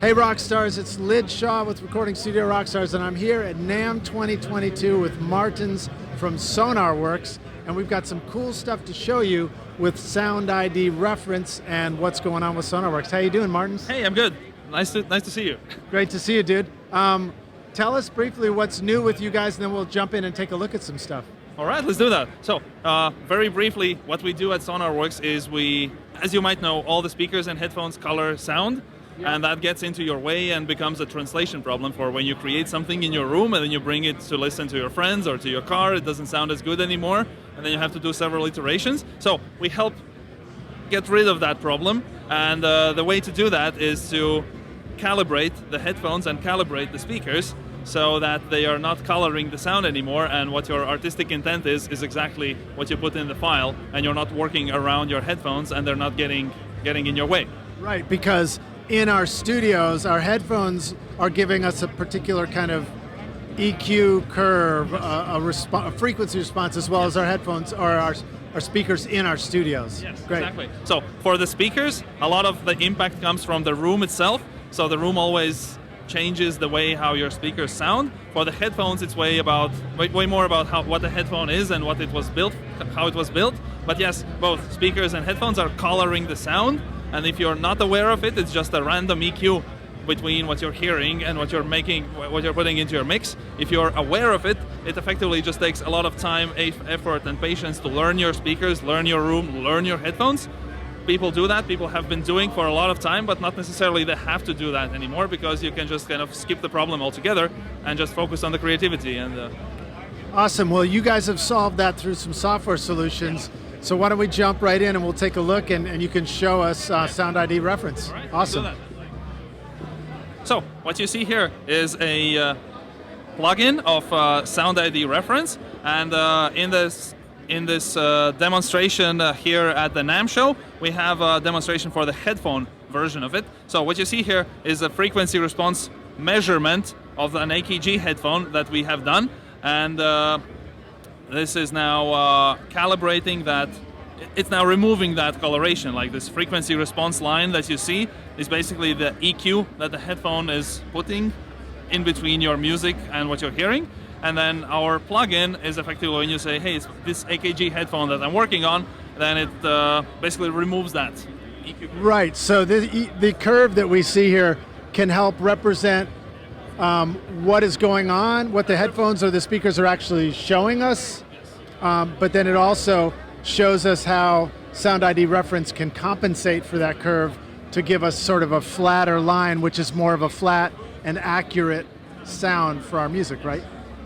Hey Rockstars, it's Lyd Shaw with Recording Studio Rockstars, and I'm here at NAMM 2022 with Martins from Sonarworks, and we've got some cool stuff to show you with SoundID Reference and what's going on with Sonarworks. How you doing, Martins? Hey, I'm good. Nice to see you. Great to see you, dude. Tell us briefly what's new with you guys, and then we'll jump in and take a look at some stuff. All right, let's do that. So, very briefly, what we do at Sonarworks is we, as you might know, all the speakers and headphones color sound. Yeah. And that gets into your way and becomes a translation problem for when you create something in your room and then you bring it to listen to your friends or to your car. It doesn't sound as good anymore, and then you have to do several iterations. So we help get rid of that problem, and the way to do that is to calibrate the headphones and calibrate the speakers so that they are not coloring the sound anymore, and what your artistic intent is exactly what you put in the file, and you're not working around your headphones and they're not getting in your way. Right, because in our studios, our headphones are giving us a particular kind of EQ curve, a frequency response, as well as our headphones or our speakers in our studios. Yes, great. Exactly. So for the speakers, a lot of the impact comes from the room itself. So the room always changes the way how your speakers sound. For the headphones, it's way more about what the headphone is and what it was built, how it was built. But yes, both speakers and headphones are coloring the sound. And if you're not aware of it, it's just a random EQ between what you're hearing and what you're putting into your mix. If you're aware of it, it effectively just takes a lot of time, effort, and patience to learn your speakers, learn your room, learn your headphones. People do that. People have been doing for a lot of time, but not necessarily they have to do that anymore, because you can just kind of skip the problem altogether and just focus on the creativity. And awesome. Well, you guys have solved that through some software solutions. So why don't we jump right in and we'll take a look, and you can show us SoundID Reference. All right, awesome. Let's do that. So what you see here is a plugin of SoundID Reference, and in this demonstration here at the NAMM show, we have a demonstration for the headphone version of it. So what you see here is a frequency response measurement of an AKG headphone that we have done, and this is now calibrating that. It's now removing that coloration. Like this frequency response line that you see is basically the EQ that the headphone is putting in between your music and what you're hearing. And then our plugin is effectively when you say, hey, it's this AKG headphone that I'm working on, then it basically removes that EQ. Right, so the curve that we see here can help represent what is going on, what the headphones or the speakers are actually showing us, but then it also shows us how SoundID Reference can compensate for that curve to give us sort of a flatter line, which is more of a flat and accurate sound for our music, right?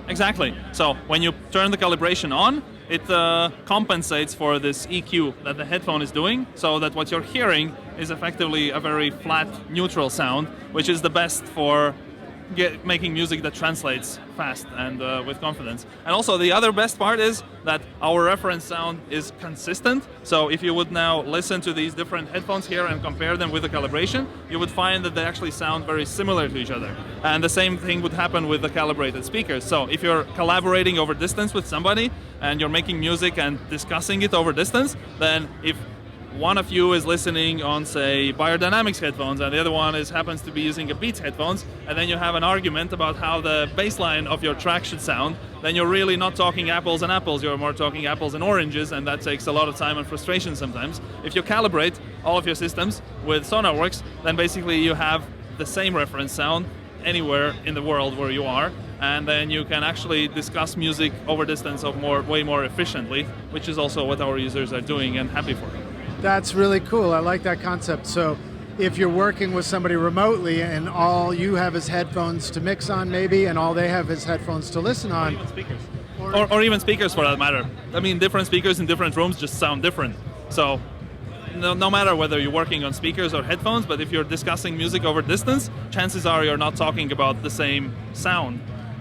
Exactly. So when you turn the calibration on, it compensates for this EQ that the headphone is doing, so that what you're hearing is effectively a very flat, neutral sound, which is the best for making music that translates fast and with confidence. And also the other best part is that our reference sound is consistent. So if you would now listen to these different headphones here and compare them with the calibration, you would find that they actually sound very similar to each other. And the same thing would happen with the calibrated speakers. So if you're collaborating over distance with somebody and you're making music and discussing it over distance, then if one of you is listening on, say, Biodynamics headphones, and the other one happens to be using a Beats headphones, and then you have an argument about how the bass line of your track should sound, then you're really not talking apples and apples, you're more talking apples and oranges, and that takes a lot of time and frustration sometimes. If you calibrate all of your systems with Sonarworks, then basically you have the same reference sound anywhere in the world where you are, and then you can actually discuss music over distance way more efficiently, which is also what our users are doing and happy for. That's really cool. I like that concept. So if you're working with somebody remotely and all you have is headphones to mix on maybe, and all they have is headphones to listen on. Or even speakers. Or even speakers for that matter. I mean, different speakers in different rooms just sound different. So no matter whether you're working on speakers or headphones, but if you're discussing music over distance, chances are you're not talking about the same sound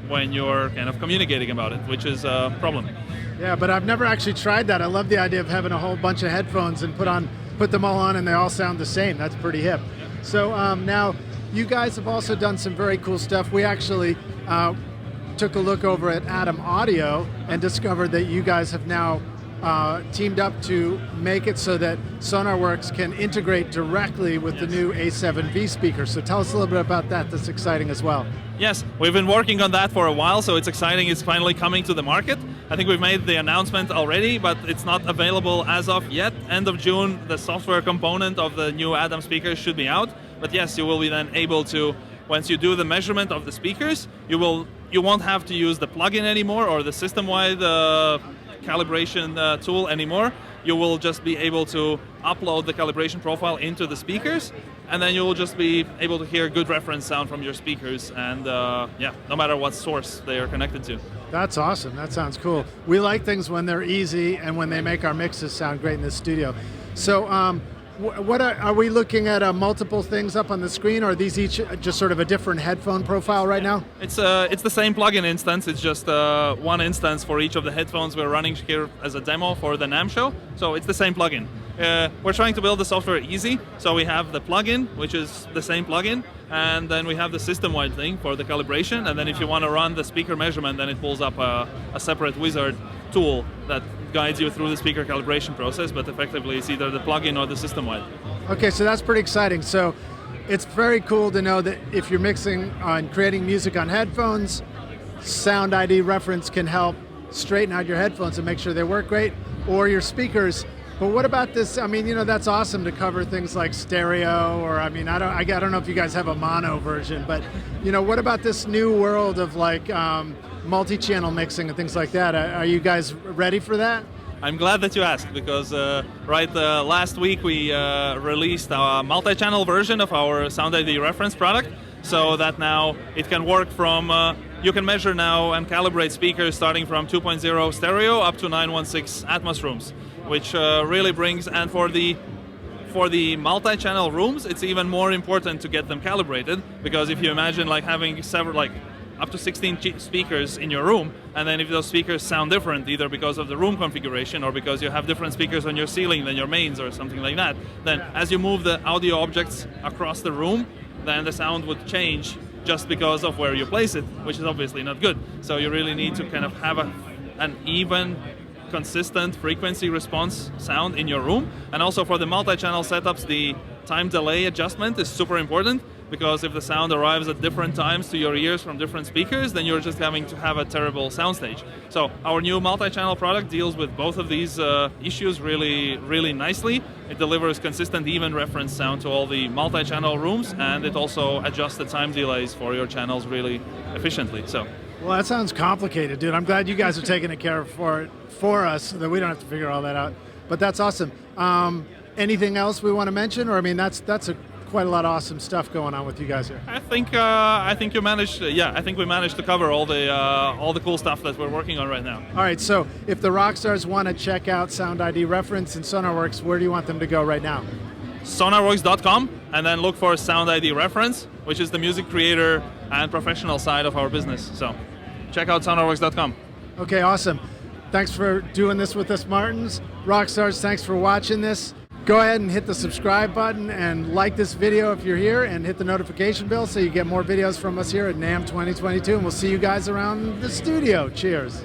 when you're kind of communicating about it, which is a problem. Yeah, but I've never actually tried that. I love the idea of having a whole bunch of headphones and put them all on and they all sound the same. That's pretty hip. So now you guys have also done some very cool stuff. We actually took a look over at Atom Audio and discovered that you guys have now teamed up to make it so that Sonarworks can integrate directly with the new A7V speaker. So tell us a little bit about that. That's exciting as well. Yes, we've been working on that for a while, so it's exciting. It's finally coming to the market. I think we've made the announcement already, but it's not available as of yet. End of June, the software component of the new NAMM speakers should be out. But yes, you will be then able to, once you do the measurement of the speakers, you won't have to use the plugin anymore or the system-wide calibration tool anymore. You will just be able to upload the calibration profile into the speakers, and then you will just be able to hear good reference sound from your speakers, and yeah, no matter what source they are connected to. That's awesome. That sounds cool. We like things when they're easy and when they make our mixes sound great in the studio. So what are we looking at multiple things up on the screen, or are these each just sort of a different headphone profile right now? It's the same plugin instance. It's just one instance for each of the headphones we're running here as a demo for the NAMM show. So it's the same plugin. We're trying to build the software easy. So we have the plugin, which is the same plugin, and then we have the system-wide thing for the calibration. And then if you want to run the speaker measurement, then it pulls up a separate wizard tool that guides you through the speaker calibration process, but effectively it's either the plugin or the system-wide. Okay, so that's pretty exciting. So it's very cool to know that if you're mixing and creating music on headphones, SoundID Reference can help straighten out your headphones and make sure they work great, or your speakers. But what about this? I mean, you know, that's awesome to cover things like stereo, or I mean, I don't know if you guys have a mono version, but you know, what about this new world of like multi-channel mixing and things like that? Are you guys ready for that? I'm glad that you asked, because last week we released a multi-channel version of our SoundID Reference product, so that now it can work from, you can measure now and calibrate speakers starting from 2.0 stereo up to 916 Atmos rooms, which really brings, and for the multi-channel rooms, it's even more important to get them calibrated, because if you imagine like having several, like up to 16 speakers in your room, and then if those speakers sound different, either because of the room configuration or because you have different speakers on your ceiling than your mains or something like that, then as you move the audio objects across the room, then the sound would change just because of where you place it, which is obviously not good. So you really need to kind of have an even, consistent frequency response sound in your room. And also for the multi-channel setups, the time delay adjustment is super important, because if the sound arrives at different times to your ears from different speakers, then you're just having to have a terrible soundstage. So our new multi-channel product deals with both of these issues really, really nicely. It delivers consistent, even reference sound to all the multi-channel rooms, and it also adjusts the time delays for your channels really efficiently. So. Well, that sounds complicated, dude. I'm glad you guys are taking care of for us, so that we don't have to figure all that out. But that's awesome. Anything else we want to mention, or I mean, that's quite a lot of awesome stuff going on with you guys here. I think you managed. I think we managed to cover all the cool stuff that we're working on right now. All right. So if the rock stars want to check out SoundID Reference and Sonarworks, where do you want them to go right now? Sonarworks.com, and then look for SoundID Reference, which is the music creator and professional side of our business. So check out Sonarworks.com. Okay, awesome. Thanks for doing this with us, Martins. Rockstars, thanks for watching this. Go ahead and hit the subscribe button and like this video if you're here, and hit the notification bell so you get more videos from us here at NAMM 2022, and we'll see you guys around the studio. Cheers.